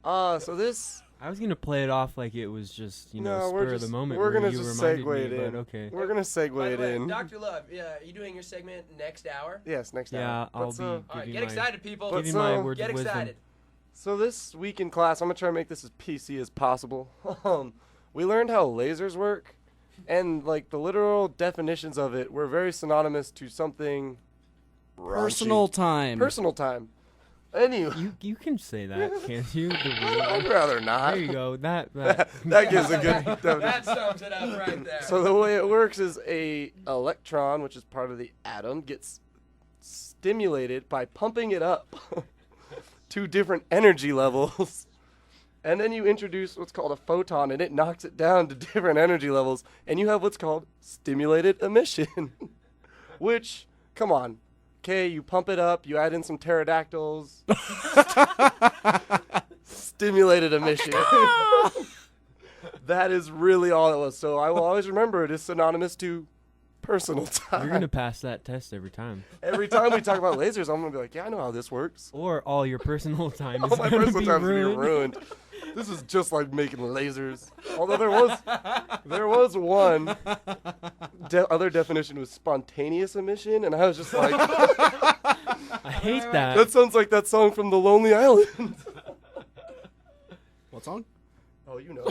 So this... I was gonna play it off like it was just No, we're spur of just- the moment. we're where gonna you just reminded segue me, it in. But okay. We're going to segue By it the way, in. Dr. Love, are you doing your segment next hour? Yes, next Yeah, hour. I'll Let's, be All right, giving get my, excited, people. But giving my so- words Get of wisdom. excited. So this week in class, I'm going to try to make this as PC as possible. We learned how lasers work, and like the literal definitions of it were very synonymous to something raunchy. Personal time. Personal time. Anyway, You can say that, can't you? I'd rather not. There you go. That That gives a good definition. That sums it up right there. So the way it works is a electron, which is part of the atom, gets stimulated by pumping it up to different energy levels. And then you introduce what's called a photon, and it knocks it down to different energy levels, and you have what's called stimulated emission. Which, come on. Okay, you pump it up, you add in some pterodactyls. Stimulated emission. That is really all it was. So I will always remember it is synonymous to personal time. you're gonna pass that test every time, Every time we talk about lasers, I'm gonna be like, yeah, I know how this works. or all your personal time is All my gonna personal be time's gonna be ruined. ruined. This is just like making lasers. Although there was one other definition was spontaneous emission, and I was just like, I hate that. that sounds like that song from The Lonely Island. What song? Oh, Oh, you know.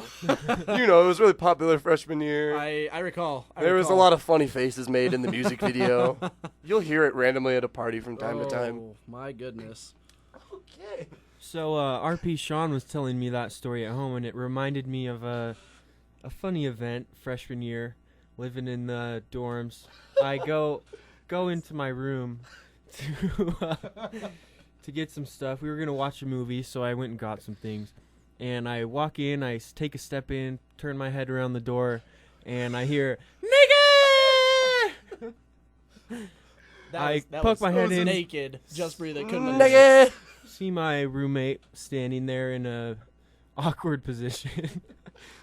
You know, it was really popular freshman year. I recall. There was a lot of funny faces made in the music video. You'll hear it randomly at a party from time to time. Oh, my goodness. Okay. So RP Sean was telling me that story at home, and it reminded me of a funny event freshman year, living in the dorms. I go into my room to get some stuff. We were gonna watch a movie, so I went and got some things. And I walk in, I take a step in, turn my head around the door, and I hear nigga. I poke my head in. Naked. Just breathe. I couldn't. Nigga! See my roommate standing there in a awkward position.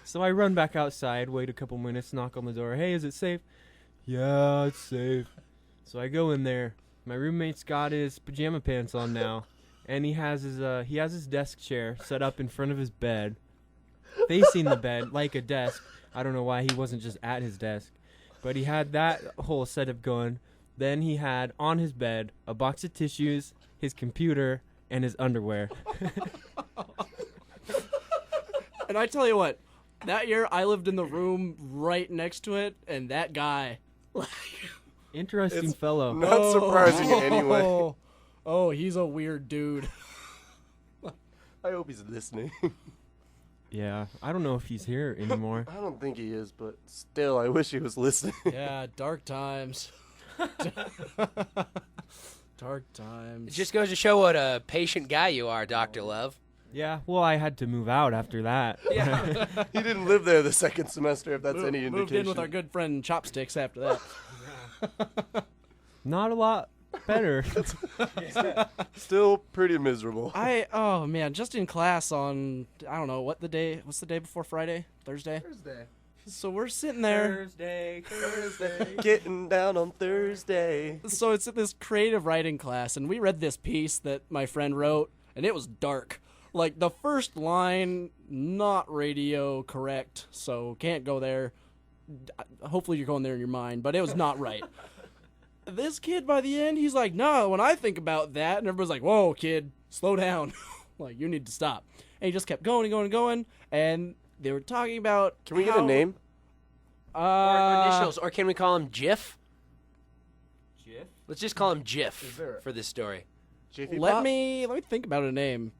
So I run back outside, wait a couple minutes, knock on the door. Hey, is it safe? Yeah, it's safe. So I go in there. My roommate's got his pajama pants on now, and he has his desk chair set up in front of his bed, facing the bed like a desk. I don't know why he wasn't just at his desk, but he had that whole setup going. Then he had on his bed a box of tissues, his computer, and his underwear. And I tell you what, that year I lived in the room right next to it, and that guy. Interesting fellow. Not surprising in any way. Oh, he's a weird dude. I hope he's listening. Yeah, I don't know if he's here anymore. I don't think he is, but still, I wish he was listening. Yeah, dark times. Dark It times. just goes to show what a patient guy you are, Dr. Love. Yeah, well, I had to move out after that. Yeah. He didn't live there the second semester, if that's any indication. Moved in with our good friend Chopsticks after that. Not a lot better. Still pretty miserable. Oh man, just in class on, I don't know, what's the day before Friday? Thursday? So we're sitting there. Thursday. Getting down on Thursday. So it's at this creative writing class, and we read this piece that my friend wrote, and it was dark. Like, the first line, not radio correct, so can't go there. Hopefully you're going there in your mind, but it was not right. This kid, by the end, he's like, no, when I think about that, and everybody's like, whoa, kid, slow down. Like, you need to stop. And he just kept going and going and going, and they were talking about Can we get a name? Or initials, or can we call him Jiff? Jiff? Let's just call him Jiff Is there- for this story. Jiffy Let Pop? me think about a name.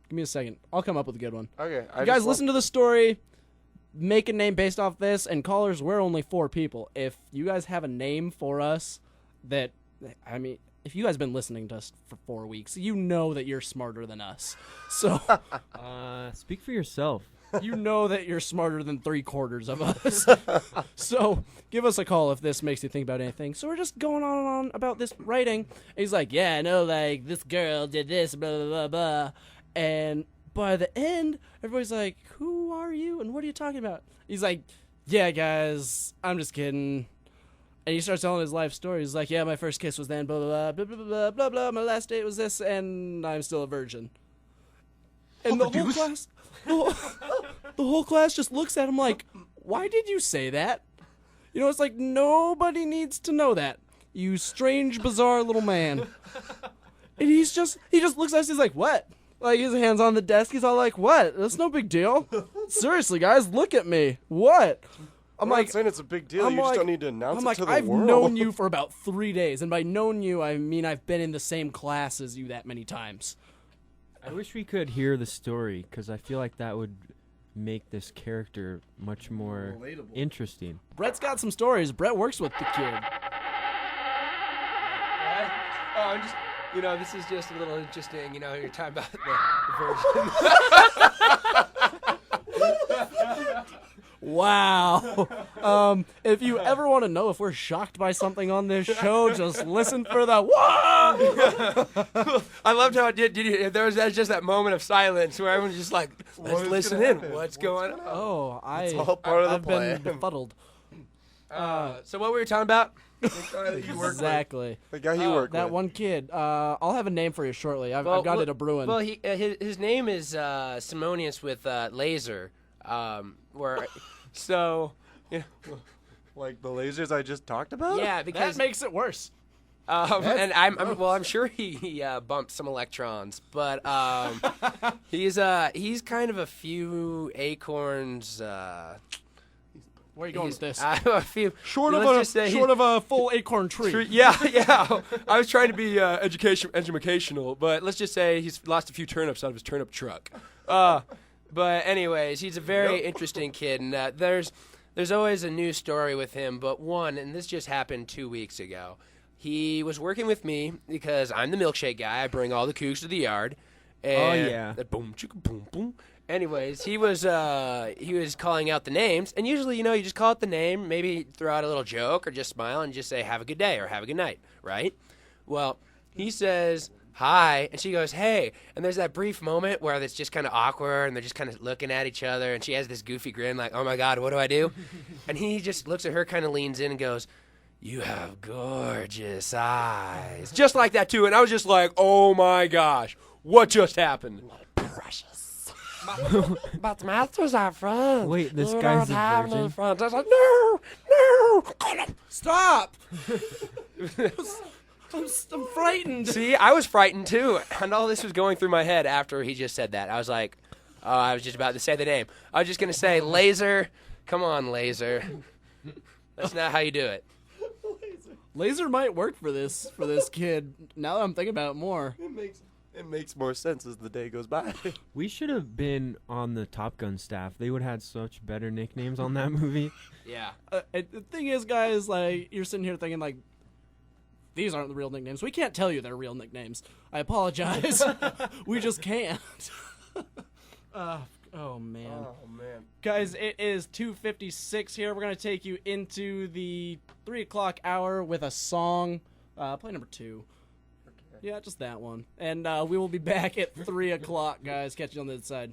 Give me a second. I'll come up with a good one. Okay. You guys listen to the story, make a name based off this, and callers, we're only 4 people. If you guys have a name for us that, I mean, if you guys have been listening to us for 4 weeks, you know that you're smarter than us. So, Speak for yourself. you know that you're smarter than 3/4 of us. So, give us a call if this makes you think about anything. So, we're just going on and on about this writing. And he's like, yeah, I know, like, this girl did this, blah, blah, blah, blah. And by the end, everybody's like, who are you? And what are you talking about? He's like, yeah, guys, I'm just kidding. And he starts telling his life story. He's like, yeah, my first kiss was then, blah, blah, blah, blah, blah, blah, blah, blah. My last date was this, and I'm still a virgin. And the whole class, the whole class just looks at him like, why did you say that? You know, it's like, nobody needs to know that. You strange, bizarre little man. And he just looks at us, he's like, what? Like, his hand's on the desk, he's all like, what? That's no big deal. Seriously, guys, look at me. What? I'm not like, saying it's a big deal. You just don't need to announce I'm it like, to the I've world. known you for about 3 days, and by known you, I mean I've been in the same class as you that many times. I wish we could hear the story, because I feel like that would make this character much more interesting. Brett's got some stories. Brett works with the kid. Oh, I'm just, this is just a little interesting, you're talking about the version. Wow. If you ever want to know if we're shocked by something on this show, just listen for the whoa. I loved how it did there was just that moment of silence where everyone's just like, let's What's listen gonna in. happen? What's going on? Oh, It's all part of the I've been plan. befuddled. So what were we talking about? Exactly. The guy you work That with. one kid. I'll have a name for you shortly. I've got it a brewing. Well, his name is Simonius with laser. Like the lasers I just talked about? Yeah, because that makes it worse. And I'm sure he bumped some electrons, but he's kind of a few acorns. Where are you going with this? A few Short let's just say of a full acorn tree. Yeah. I was trying to be educational, but let's just say he's lost a few turnips out of his turnip truck. But anyways, he's a very interesting kid, and there's always a new story with him. But and this just happened 2 weeks ago. He was working with me because I'm the milkshake guy. I bring all the cougs to the yard. And boom, chicka, boom, boom. Anyways, he was calling out the names, and usually, you just call out the name, maybe throw out a little joke or just smile and just say have a good day or have a good night, right? Well, he says hi, and she goes hey, and there's that brief moment where it's just kind of awkward, and they're just kind of looking at each other, and she has this goofy grin like, oh my God, what do I do? And he just looks at her, kind of leans in and goes, you have gorgeous eyes. Just like that, too. And I was just like, oh, my gosh. What just happened? Precious. But the masters are friends. Wait, this You guy's don't a have virgin? any friends. I was like, no. Stop! I'm frightened. See, I was frightened, too. And all this was going through my head after he just said that. I was like, I was just about to say the name. I was just going to say, Laser. Come on, Laser. That's not how you do it. Laser might work for this kid. Now that I'm thinking about it more. It makes more sense as the day goes by. We should have been on the Top Gun staff. They would have had such better nicknames on that movie. Yeah. The thing is, guys, like, you're sitting here thinking, like, these aren't the real nicknames. We can't tell you they're real nicknames. I apologize. We just can't. Oh, man. Oh, man. Guys, it is 2:56 here. We're going to take you into the 3 o'clock hour with a song. Play number 2. Okay. Yeah, just that one. And we will be back at 3 o'clock, guys. Catch you on the other side.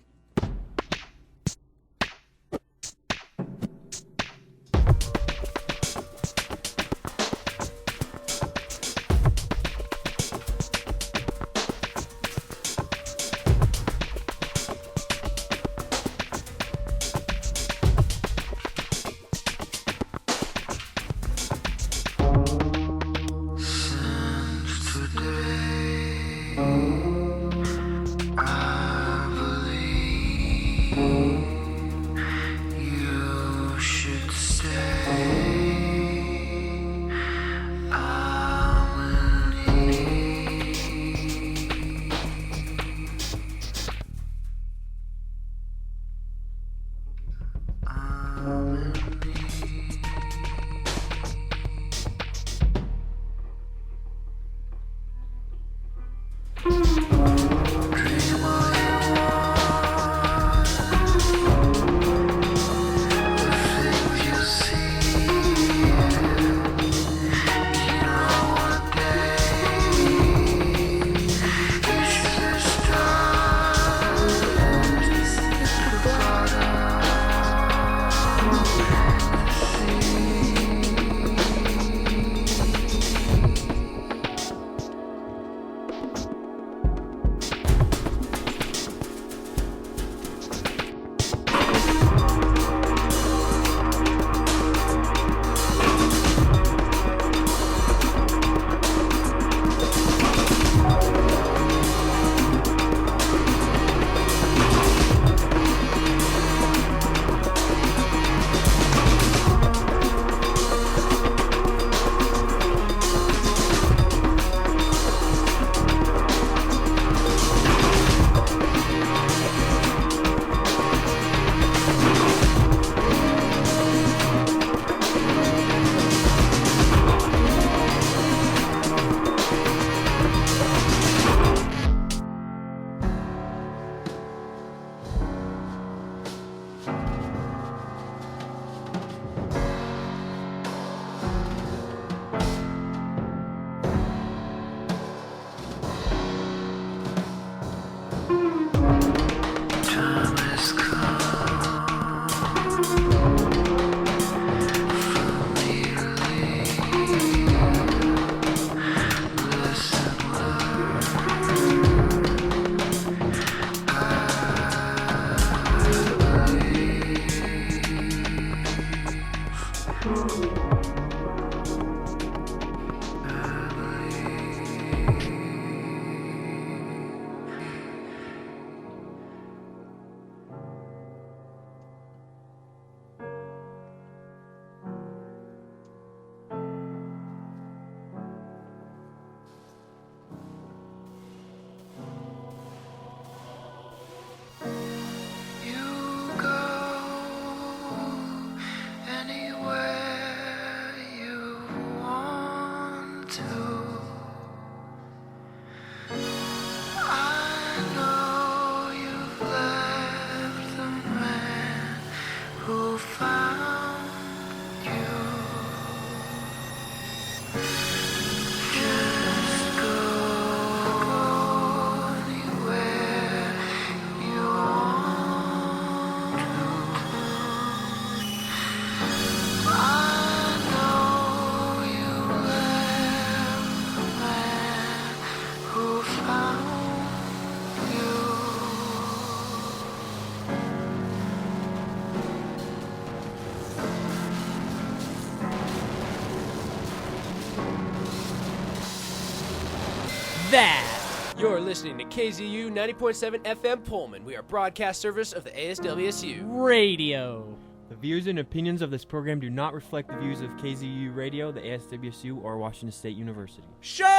That You're listening to KZU 90.7 FM Pullman. We are broadcast service of the ASWSU. radio. The views and opinions of this program do not reflect the views of KZU Radio, the ASWSU, or Washington State University. Show! All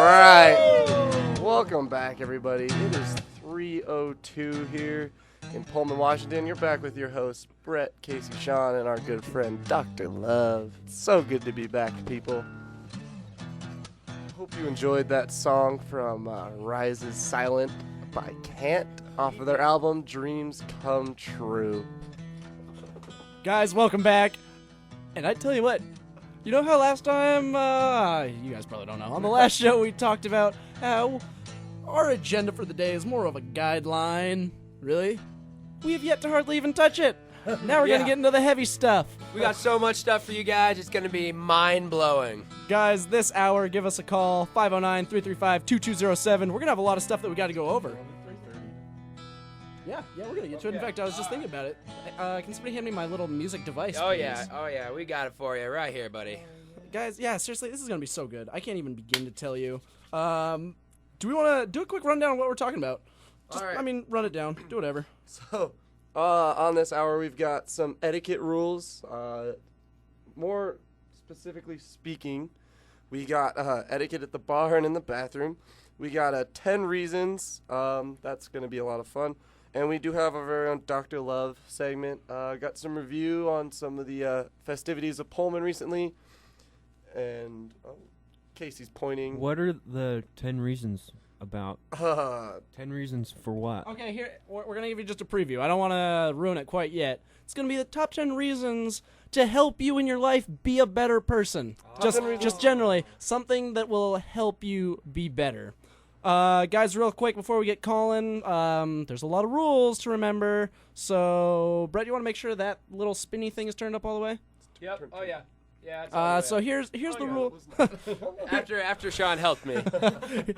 right. Welcome back, everybody. It is 3:02 here in Pullman, Washington. You're back with your hosts, Brett, Casey, Sean, and our good friend, Dr. Love. It's so good to be back, people. Hope you enjoyed that song from Rises Silent by Can't off of their album Dreams Come True. Guys, welcome back. And I tell you what, you know how last time, you guys probably don't know, on the last show we talked about how our agenda for the day is more of a guideline. Really? We have yet to hardly even touch it. Now we're going to get into the heavy stuff. We got so much stuff for you guys, it's going to be mind-blowing. Guys, this hour, give us a call, 509-335-2207. We're going to have a lot of stuff that we got to go over. Yeah, we're going to get to it. In fact, I was just thinking about it. Can somebody hand me my little music device, Oh, please? yeah, we got it for you right here, buddy. Guys, yeah, seriously, this is going to be so good. I can't even begin to tell you. Do we want to do a quick rundown of what we're talking about? Just, All right. I mean, run it down. Do whatever. So, on this hour, we've got some etiquette rules. More specifically speaking, we got etiquette at the bar and in the bathroom. We got 10 reasons. That's going to be a lot of fun. And we do have our very own Dr. Love segment. Got some review on some of the festivities of Pullman recently. And Casey's pointing. What are the 10 reasons about? 10 reasons for what? Okay, here, we're going to give you just a preview. I don't want to ruin it quite yet. It's going to be the top 10 reasons to help you in your life be a better person. Just generally, something that will help you be better. Guys, real quick, before we get calling, there's a lot of rules to remember. So, Brett, you want to make sure that little spinny thing is turned up all the way? Yep, oh yeah. Yeah, So here's the rule. after Sean helped me.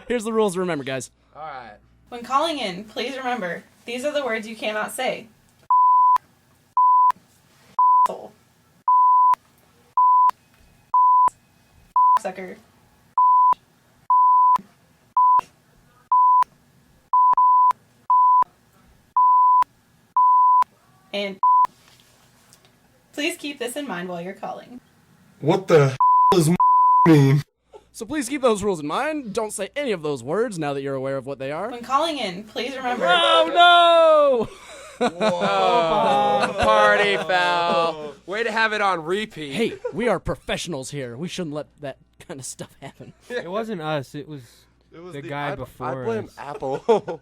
Here's the rules to remember, guys. All right. When calling in, please remember, these are the words you cannot say. Soul. Sucker. And please keep this in mind while you're calling. What the does mean? So please keep those rules in mind. Don't say any of those words now that you're aware of what they are. When calling in, please remember. Oh no! Oh, party foul. Way to have it on repeat. Hey, we are professionals here. We shouldn't let that kind of stuff happen. It wasn't us. It was the guy before I blame us. Apple.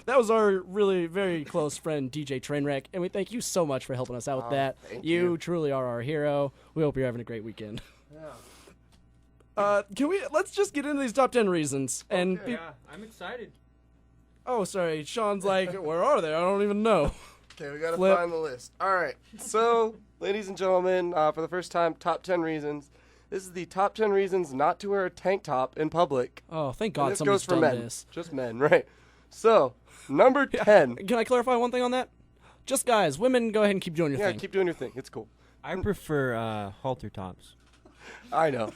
That was our really very close friend DJ Trainwreck, and we thank you so much for helping us out with that. Thank You you. truly are our hero. We hope you're having a great weekend. Let's just get into these top 10 reasons. And I'm excited. oh, sorry, Sean's like, where are they? I don't even know. Okay, we gotta Flip. find the list. All right, so, ladies and gentlemen, for the first time, top 10 reasons. This is the top 10 reasons not to wear a tank top in public. Oh, thank And God this somebody's goes for done men. this. Just men, right? So, number 10. Can I clarify one thing on that? Just guys, women, go ahead and keep doing your Yeah, thing. keep doing your thing. It's cool. I prefer halter tops. I know.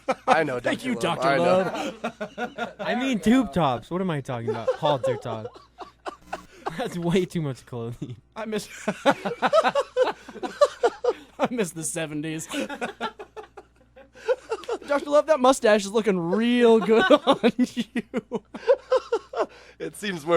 Thank you, Love. Dr. I know. Love. I mean tube tops. What am I talking about? Halter tops. That's way too much clothing. I miss I miss the 70s. Dr. Love, that mustache is looking real good on you. It seems more